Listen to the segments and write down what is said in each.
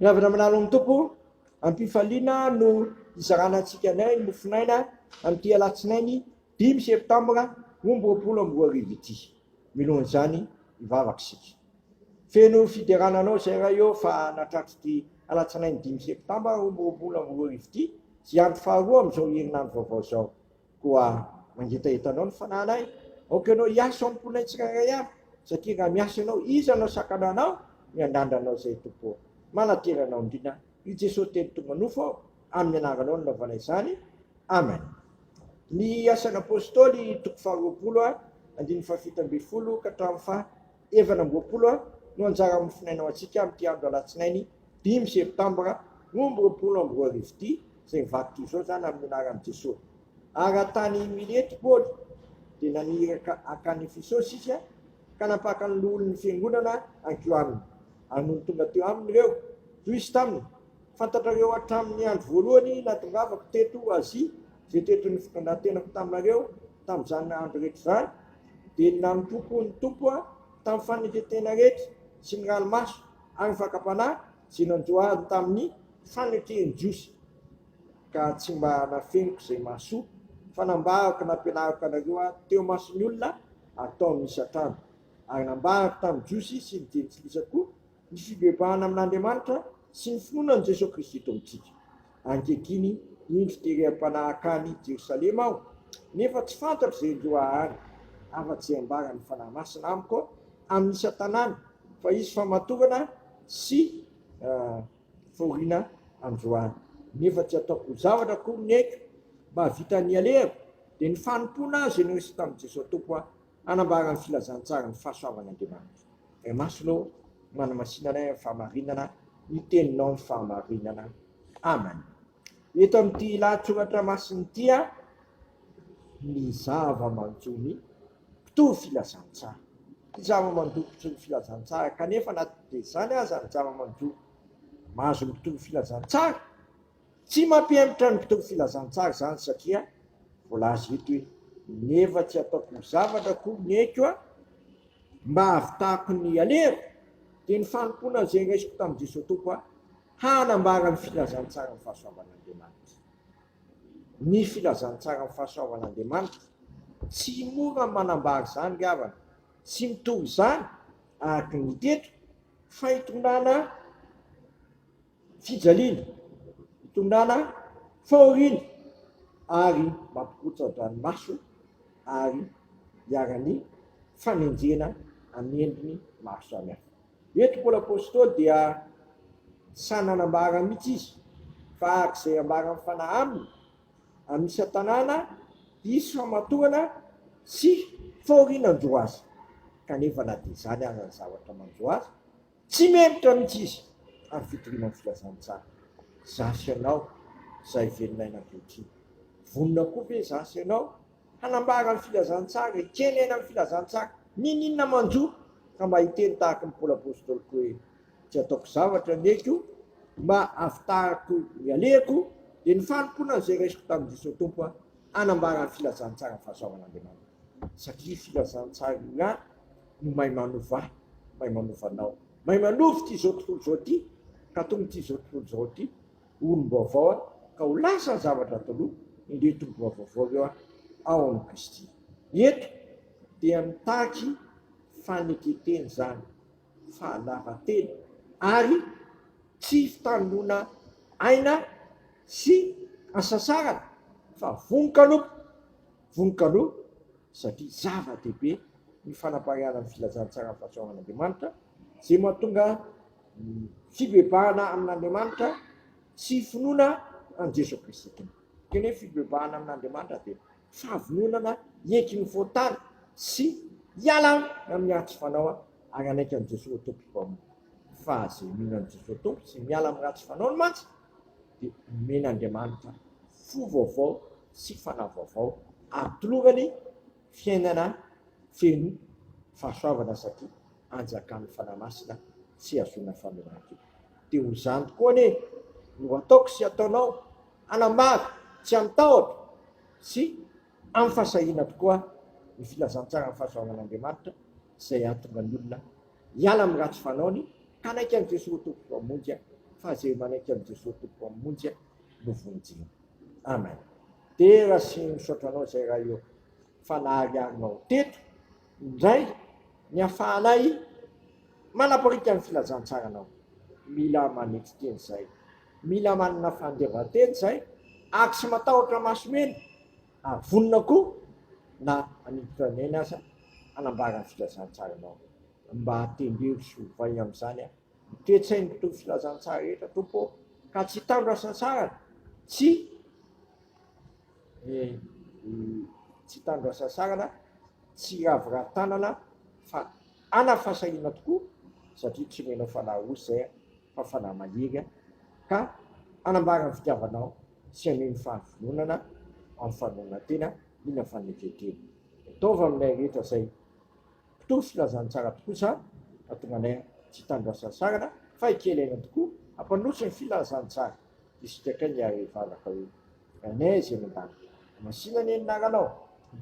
Lavana manalong tompo, ampifaliana no izaranantsika anay mofinaina amin'ity alatsinainy 5 septambra 2024 ity. Milohan'izany ivavaka sika. Feno fiderananao zay raha eo fa natratry alatsinainy 5 septambra 2024 ity, sy andro faharoa amin'izao herinandro vaovao zao. Koa mangetahitanao ny fananay, aoka anao hiasa amponainy tsirairay avy, satria raha miasa ianao, iza anao sakananao, miandandranao zay tompo. Manateranao indrindra, i Jesosy teny tonga nofo amin'ny anaranao nanaovana izany. Amen. Ny asan'ny apôstôly toko faharoapolo andiny fafito folo ka hatramin'ny fahaefana amby-roapolo no anjara mofinainao antsika amin'ity andro alatsinainy 5 septambra 2024 ity, zay mivaky izao zany amin'ny anaran'i Jesosy. Ary tany Milety Paoly dia naniraka akany Efesosy izy ka napaka ny olon'ny fiangonana ankeo aminy. Ary no tonga teo aminy ireo, toy izy taminy, fantatrareo hatramin'ny andro voalohany natongavako teto Azia, zay teto ny fitondratenako taminareo tamin'izany andro rehetra zany, dia nanompopo ny tompo tamin'ny fanetetena rehetra sy ny ranomaso ary ny fakapanahy zay nanjoahany tamin'ny faneteny jiosy, ka tsy mba nafeniko zay mahasoa fa nambarako nampianarako anareo teo mason'ny olona atao misatrano, ary nambarako tamin'ny jiosy sy ny jenislisako ny fibebahana amin'Andriamanitra sy ny finoana ny Jesosy Kristy eto amintsika. Ankekiny indro terem-panahy akany Jerosalema aho, nefa tsy fantatro zay loahany, afa-tsy zay ambarany fanahy masina amiko amin'ny isa-tanàna, fa izy famatorana sy fahoriana androany. Nefa tsy ataoko zavatra koa ny eko mba havita ny alehako, dia ny fanompona zay noresy tamin'i Jesosy tompo anambarany filazantsara ny fahasoavan'Andriamanitra. Masonao manamasina anay amin'ny fahamarinana, ny teninao ny fahamarinana. Amen. Eto amin'ity lahatsoratra masiny ity ny zava-manjony mpitovy filazantsara. Ny zava-manjony mpitovy filazantsara, kanefa na dia zany aza ny zava-manjony mahazo mpitovy filazantsara, tsy mampiemitra ny mpitovy filazantsara zany, satria voalaza eto hoe nefa tsy ataoko zavatra koa ny eko mba havitako ny alehako, dia ny fanompona zay raisiko tamin'i Jesosy tompo hanambara ny filazantsara ny fahasoavan'Andriamanitra. Ny filazantsara ny fahasoavan'Andriamanitra tsy mora manambara zany gavana, tsy mitovy zany araka ny teto fa hitondrana fijaliana, hitondrana fahoriana ary mampikotra-dranomaso ary hiarany fanenjena amin'ny endriny maro samihafa. Eto Paoly apôstôly dia sananambara mihitsy izy fa arak'izay ambara fanahy aminy amin'ny isa-tanàna isy famatorana sy fahoriana andro azy, kanefa na dia zany aza ny zavatra mandro azy, tsy memitra mihitsy izy amin'ny fitoriana ny filazantsara. Zasy ianao zay velon'aina ankehitriny, vonona koa ve zasy ianao hanambara ny filazantsara, hikenena amin'ny filazantsara, ninona manjo ka mba hiteny tahaka ny Paoly apôstôly koa hoe tsy ataoko zavatra ny eko mba havitarako ny alehako, dia ny fanompona zay raisiko tamin'i Jesosy tompo hanambara ny filazantsara ny fahasoavan'Andriamanitra. Satria filazantsara io no mahay manova, mahay manovanao, mahay manova ty zao tontolo zao ty, ka tonga ty zao tontolo zao ty olom-baovao ka ho lasa ny zavatra taloha, indre tombo-baovao eo ao amin'ny Kristy. Eto dia mitaky faneketeny zany, fahalavan-tena ary tsy fitandrona aina sy asasarana, fa vonon-kaloha, satria zava-dehibe ny fanapariana ny filazantsara ny fahasoavan'Andriamanitra, zay mahatonga fibebahana amin'Andriamanitra sy finoana an Jesosy Kristy. Kene fibebahana amin'Andriamanitra dia fahavononana eky ny voatany sy hiala amin'ny ratsy fanao ary anaiky an Jesosy tompo mpamono. Fa zay mino an Jesosy tompo sy miala amin'ny ratsy fanaony mantsy, dia men'Andriamanitra fo vaovao sy fanahy vaovao atolorany fiainana feno fahasoavana, satria anjakan'ny fanahy masina sy azona famelan-kelotra. Teo izany tokoa ane no ataoko sy ataonao hanambara tsy amitahotra sy amin'ny fahasahiana tokoa ny filazantsara ny fahasoavan'Andriamanitra, izay ahatonga ny olona hiala amin'ny ratsy fanaony ka anaiky an Jesosy tompo mpamonjy fa zay manaiky am Jesosy tompo amonjy no vonjina. Amen. De raha sy misaotra anao zay raha io fanahy agnao teto indray ny afahanay manaparika amin'ny filazantsaranao. Mila manety teny zay, mila manana fandevateny zay, ako sy matahotra masomena vonona koa na aniditra neny aza anambara ny filazantsaranao mba hatendreo sy hovay am'izany toetsainy mitovy filazantsara rehetra tompo ka tsy hitandro asansarana tsy hitandro asansarana tsy raviratanana fa anafasahina tokoa satria tsy menao fanahy osy zay fa fanahy maniry ka anambara ny fitiavanao sy aneny fahavolonana amin'ny fanontena ina faneteteny. Ataova aminay rehetra zay mitovy filazantsara tokoa sa atonga anay tsy hitandro asansarana fa hikelaina tokoa hampandroso ny filazantsara isika kay niary valaka hoe anay zay mandany masina ny eninaranaao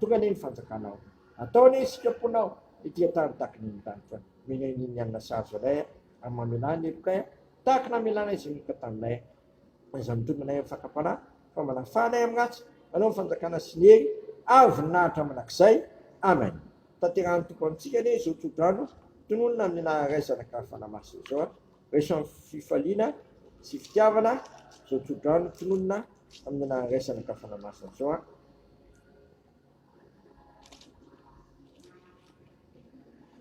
tonga ny fanjakanao ataony isikaponao ity atany taky ny tany fa menaniny anna sazo anay amin'ny mamelany elokay taky namelanay zay nika taminay iza mitonganay amin'ny fakapana fa manafanay amin'ny ratsy manao ny fanjakana sy ny hery avy nahatra manakizay. Amen. Tanterahany tompo amintsika ane zao tsodrano tononona amin'ny naharaisana ka fanamasina zao reso fifaliana sy fitiavana zao tsodrano tononona amin'ny naharaisana ka fanamasina zao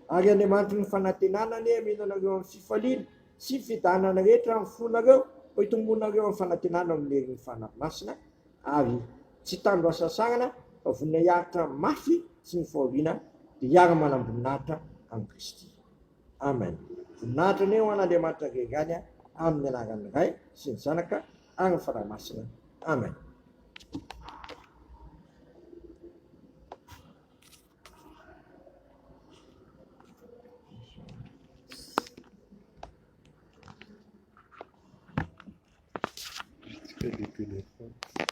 ary Andriamanitra ny fanantenanany amenanareo amin'ny fifaliana sy fidanana rehetra amin'ny fonareo ho itombonareo amin'ny fanantenana amin'ny herin'ny fanamasina ary tsy hitandro asansarana fa vonina hiaritra mafy sy ny fahoriana dia hiara manamboninahitra amin'ny Kristy. Amen. Voninahitra ny eo an'Andriamanitra rerany amin'ny anaran'ny Ray sy ny Zanaka ary ny fanamasina. Amen. Des téléphones.